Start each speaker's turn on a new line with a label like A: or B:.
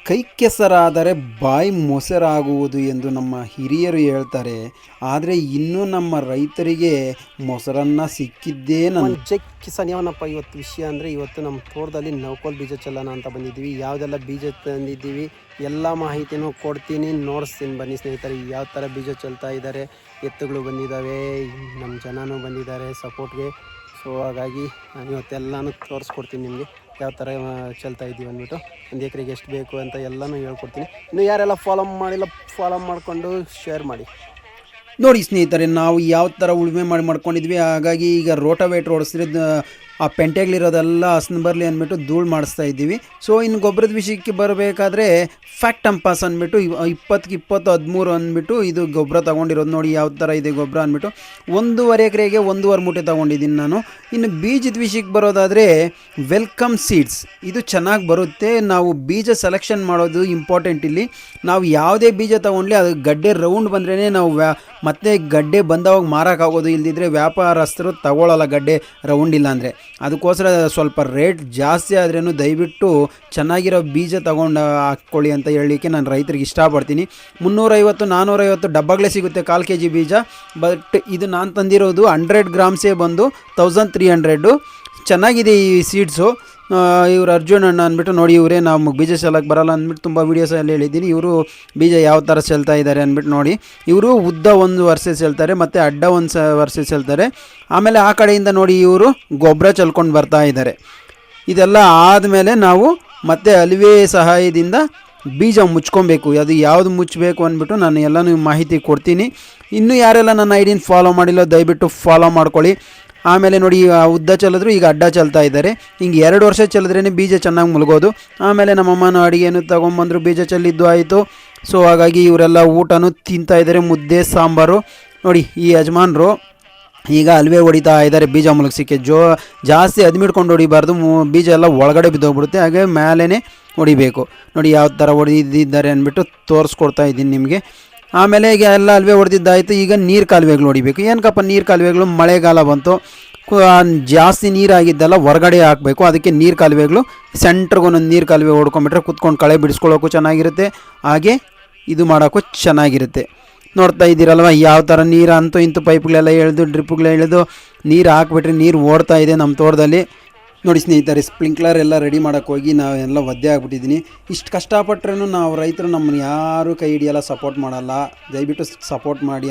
A: ಕೈ ಕೆಸರಾದರೆ ಬಾಯಿ ಮೊಸರಾಗುವುದು ಎಂದು ನಮ್ಮ ಹಿರಿಯರು ಹೇಳ್ತಾರೆ. ಆದರೆ ಇನ್ನೂ ನಮ್ಮ ರೈತರಿಗೆ ಮೊಸರನ್ನ ಸಿಕ್ಕಿದ್ದೇ
B: ಜೈ ಕಿಸಾನ್ ಯಾವನಪ್ಪ ಇವತ್ತು ವಿಷಯ ಅಂದರೆ ಇವತ್ತು ನಮ್ಮ ತೋಟದಲ್ಲಿ ನೌಕೋಲ್ ಬೀಜ ಚೆಲ್ಲೋಣ ಅಂತ ಬಂದಿದ್ದೀವಿ. ಯಾವುದೆಲ್ಲ ಬೀಜ ತಂದಿದ್ದೀವಿ ಎಲ್ಲ ಮಾಹಿತಿನೂ ಕೊಡ್ತೀನಿ, ನೋಡಿಸ್ತೀನಿ ಬನ್ನಿ ಸ್ನೇಹಿತರೆ. ಯಾವ ಥರ ಬೀಜ ಚೆಲ್ತಾ ಇದ್ದಾರೆ, ಎತ್ತುಗಳು ಬಂದಿದ್ದಾವೆ, ನಮ್ಮ ಜನನೂ ಬಂದಿದ್ದಾರೆ ಸಪೋರ್ಟ್ಗೆ. ಸೊ ಹಾಗಾಗಿ ನಾನು ಇವತ್ತೆಲ್ಲನೂ ತೋರಿಸ್ಕೊಡ್ತೀನಿ ನಿಮಗೆ ಯಾವ ಥರ ಚೆಲ್ತಾ ಇದ್ದೀವಿ ಅಂದ್ಬಿಟ್ಟು, ಒಂದು ಎಕರೆಗೆ ಎಷ್ಟು ಬೇಕು ಅಂತ ಎಲ್ಲನೂ ಹೇಳ್ಕೊಡ್ತೀನಿ. ಇನ್ನು ಯಾರೆಲ್ಲ ಫಾಲೋ ಮಾಡಿಲ್ಲ ಫಾಲೋ ಮಾಡಿಕೊಂಡು ಶೇರ್ ಮಾಡಿ.
A: ನೋಡಿ ಸ್ನೇಹಿತರೆ, ನಾವು ಯಾವ ಥರ ಉಳುಮೆ ಮಾಡ್ಕೊಂಡಿದ್ವಿ. ಹಾಗಾಗಿ ಈಗ ರೋಟೋವೇಟ್ರ್ ಓಡಿಸಿದ್ರೆ ಆ ಪೆಂಟೆಗಳಿರೋದೆಲ್ಲ ಹಸ್ನು ಬರಲಿ ಅಂದ್ಬಿಟ್ಟು ಧೂಳು ಮಾಡಿಸ್ತಾ ಇದ್ದೀವಿ. ಸೊ ಇನ್ನು ಗೊಬ್ಬರದ ವಿಷಯಕ್ಕೆ ಬರಬೇಕಾದ್ರೆ ಫ್ಯಾಕ್ಟಂಪಾಸ್ ಅಂದ್ಬಿಟ್ಟು 20-20 13 ಅಂದ್ಬಿಟ್ಟು ಇದು ಗೊಬ್ಬರ ತೊಗೊಂಡಿರೋದು. ನೋಡಿ ಯಾವ ಥರ ಇದೆ ಗೊಬ್ಬರ ಅಂದ್ಬಿಟ್ಟು 1.5 ಎಕರೆಗೆ 1.5 ಮೂಟೆ ತೊಗೊಂಡಿದ್ದೀನಿ ನಾನು. ಇನ್ನು ಬೀಜದ ವಿಷಯಕ್ಕೆ ಬರೋದಾದರೆ ವೆಲ್ಕಮ್ ಸೀಡ್ಸ್ ಇದು ಚೆನ್ನಾಗಿ ಬರುತ್ತೆ. ನಾವು ಬೀಜ ಸೆಲೆಕ್ಷನ್ ಮಾಡೋದು ಇಂಪಾರ್ಟೆಂಟ್ ಇಲ್ಲಿ. ನಾವು ಯಾವುದೇ ಬೀಜ ತೊಗೊಂಡ್ಲಿ ಅದು ಗಡ್ಡೆ ರೌಂಡ್ ಬಂದ್ರೇ ನಾವು ಮತ್ತೆ ಗಡ್ಡೆ ಬಂದವಾಗ ಮಾರೋಕ್ಕಾಗೋದು. ಇಲ್ದಿದ್ರೆ ವ್ಯಾಪಾರಸ್ಥರು ತಗೊಳ್ಳಲ್ಲ ಗಡ್ಡೆ ರೌಂಡ್ ಇಲ್ಲ ಅಂದರೆ. ಅದಕ್ಕೋಸ್ಕರ ಸ್ವಲ್ಪ ರೇಟ್ ಜಾಸ್ತಿ ಆದ್ರೂ ದಯವಿಟ್ಟು ಚೆನ್ನಾಗಿರೋ ಬೀಜ ತೊಗೊಂಡು ಹಾಕ್ಕೊಳ್ಳಿ ಅಂತ ಹೇಳಲಿಕ್ಕೆ ನಾನು ರೈತರಿಗೆ ಇಷ್ಟಪಡ್ತೀನಿ. 350-450 ಡಬ್ಬಗಳೇ ಸಿಗುತ್ತೆ 1/4 kg ಬೀಜ. ಬಟ್ ಇದು ನಾನು ತಂದಿರೋದು 100 ಗ್ರಾಮ್ಸೇ ಬಂದು 1300. ಚೆನ್ನಾಗಿದೆ ಈ ಸೀಡ್ಸು. ಇವರು ಅರ್ಜುನ್ ಅಣ್ಣ ಅಂದ್ಬಿಟ್ಟು ನೋಡಿ, ಇವರೇ ನಮಗೆ ಬೀಜ ಚೆಲ್ಲಕ್ಕೆ ಬರಲ್ಲ ಅಂದ್ಬಿಟ್ಟು ತುಂಬ ವೀಡಿಯೋಸಲ್ಲಿ ಹೇಳಿದ್ದೀನಿ. ಇವರು ಬೀಜ ಯಾವ ಥರ ಚೆಲ್ತಾ ಇದ್ದಾರೆ ಅಂದ್ಬಿಟ್ಟು ನೋಡಿ. ಇವರು ಉದ್ದ ಒಂದು ವರ್ಷ ಚೆಲ್ತಾರೆ ಮತ್ತು ಅಡ್ಡ ಒಂದು ವರ್ಷ ಚೆಲ್ತಾರೆ. ಆಮೇಲೆ ಆ ಕಡೆಯಿಂದ ನೋಡಿ ಇವರು ಗೊಬ್ಬರ ಚೆಲ್ಕೊಂಡು ಬರ್ತಾ ಇದ್ದಾರೆ. ಇದೆಲ್ಲ ಆದಮೇಲೆ ನಾವು ಮತ್ತೆ ಅಲಿವೆ ಸಹಾಯದಿಂದ ಬೀಜ ಮುಚ್ಕೊಬೇಕು. ಅದು ಯಾವುದು ಮುಚ್ಚಬೇಕು ಅಂದ್ಬಿಟ್ಟು ನಾನು ಎಲ್ಲನೂ ಮಾಹಿತಿ ಕೊಡ್ತೀನಿ. ಇನ್ನೂ ಯಾರೆಲ್ಲ ನನ್ನ ಐಡಿನ ಫಾಲೋ ಮಾಡಿಲ್ಲ ದಯವಿಟ್ಟು ಫಾಲೋ ಮಾಡ್ಕೊಳ್ಳಿ. ಆಮೇಲೆ ನೋಡಿ ಉದ್ದ ಚೆಲ್ಲಿದ್ರು, ಈಗ ಅಡ್ಡ ಚೆಲ್ತಾ ಇದ್ದಾರೆ. ಹಿಂಗೆ 2 ವರ್ಷ ಚೆಲ್ಲಿದ್ರೇ ಬೀಜ ಚೆನ್ನಾಗಿ ಮುಳುಗೋದು. ಆಮೇಲೆ ನಮ್ಮಮ್ಮನ ಅಡುಗೆನೂ ತೊಗೊಂಬಂದರು, ಬೀಜ ಚೆಲ್ಲಿದ್ದು ಆಯಿತು. ಸೊ ಹಾಗಾಗಿ ಇವರೆಲ್ಲ ಊಟನೂ ತಿಂತಾ ಇದ್ದಾರೆ, ಮುದ್ದೆ ಸಾಂಬಾರು. ನೋಡಿ ಈ ಯಜಮಾನರು ಈಗ ಅಲ್ವೇ ಹೊಡಿತಾ ಇದ್ದಾರೆ ಬೀಜ ಮುಳುಗಿಸಿಕ್ಕೆ. ಜಾಸ್ತಿ ಅದ್ಮಿಡ್ಕೊಂಡು ಹೊಡಿಬಾರ್ದು, ಬೀಜ ಎಲ್ಲ ಒಳಗಡೆ ಬಿದ್ದೋಗ್ಬಿಡುತ್ತೆ. ಹಾಗೆ ಮೇಲೇ ಹೊಡಿಬೇಕು. ನೋಡಿ ಯಾವ ಥರ ಹೊಡೆದಿದ್ದಾರೆ ಅಂದ್ಬಿಟ್ಟು ತೋರಿಸ್ಕೊಡ್ತಾ ಇದ್ದೀನಿ ನಿಮಗೆ. ಆಮೇಲೆ ಈಗ ಎಲ್ಲ ಅಲ್ವೇ ಹೊಡೆದಿದ್ದಾಯಿತು. ಈಗ ನೀರು ಕಾಲುವೆಗಳು ಹೊಡಿಬೇಕು. ಏನಕ್ಕಪ್ಪ ನೀರು ಕಾಲುವೆಗಳು, ಮಳೆಗಾಲ ಬಂತು, ಜಾಸ್ತಿ ನೀರಾಗಿದ್ದೆಲ್ಲ ಹೊರಗಡೆ ಹಾಕಬೇಕು. ಅದಕ್ಕೆ ನೀರು ಕಾಲುವೆಗಳು ಸೆಂಟ್ರಿಗೊಂದೊಂದು ನೀರು ಕಾಲುವೆ ಹೊಡ್ಕೊಂಬಿಟ್ರೆ ಕುತ್ಕೊಂಡು ಕಳೆ ಬಿಡಿಸ್ಕೊಳ್ಳೋಕ್ಕೂ ಚೆನ್ನಾಗಿರುತ್ತೆ, ಹಾಗೆ ಇದು ಮಾಡೋಕ್ಕೂ ಚೆನ್ನಾಗಿರುತ್ತೆ. ನೋಡ್ತಾ ಇದ್ದೀರಲ್ವ ಯಾವ ಥರ ನೀರು ಅಂತೂ ಇಂತೂ ಪೈಪ್ಗಳೆಲ್ಲ ಎಳೆದು ಡ್ರಿಪ್ಗಳೆಲ್ಲ ಎಳೆದು ನೀರು ಹಾಕ್ಬಿಟ್ರೆ ನೀರು ಓಡ್ತಾ ಇದೆ ನಮ್ಮ ತೋಟದಲ್ಲಿ. ನೋಡಿ ಸ್ನೇಹಿತರೆ, ಸ್ಪ್ರಿಂಕ್ಲರ್ ಎಲ್ಲ ರೆಡಿ ಮಾಡೋಕ್ಕೆ ಹೋಗಿ ನಾವೆಲ್ಲ ಒದ್ದೆ ಆಗಿಬಿಟ್ಟಿದ್ದೀನಿ. ಇಷ್ಟು ಕಷ್ಟಪಟ್ಟರೂ ನಾವು ರೈತರು ನಮ್ಮನ್ನು ಯಾರೂ ಕೈ ಹಿಡಿಯಲ್ಲ, ಸಪೋರ್ಟ್ ಮಾಡಲ್ಲ. ದಯವಿಟ್ಟು ಸಪೋರ್ಟ್ ಮಾಡಿ ಅಂತ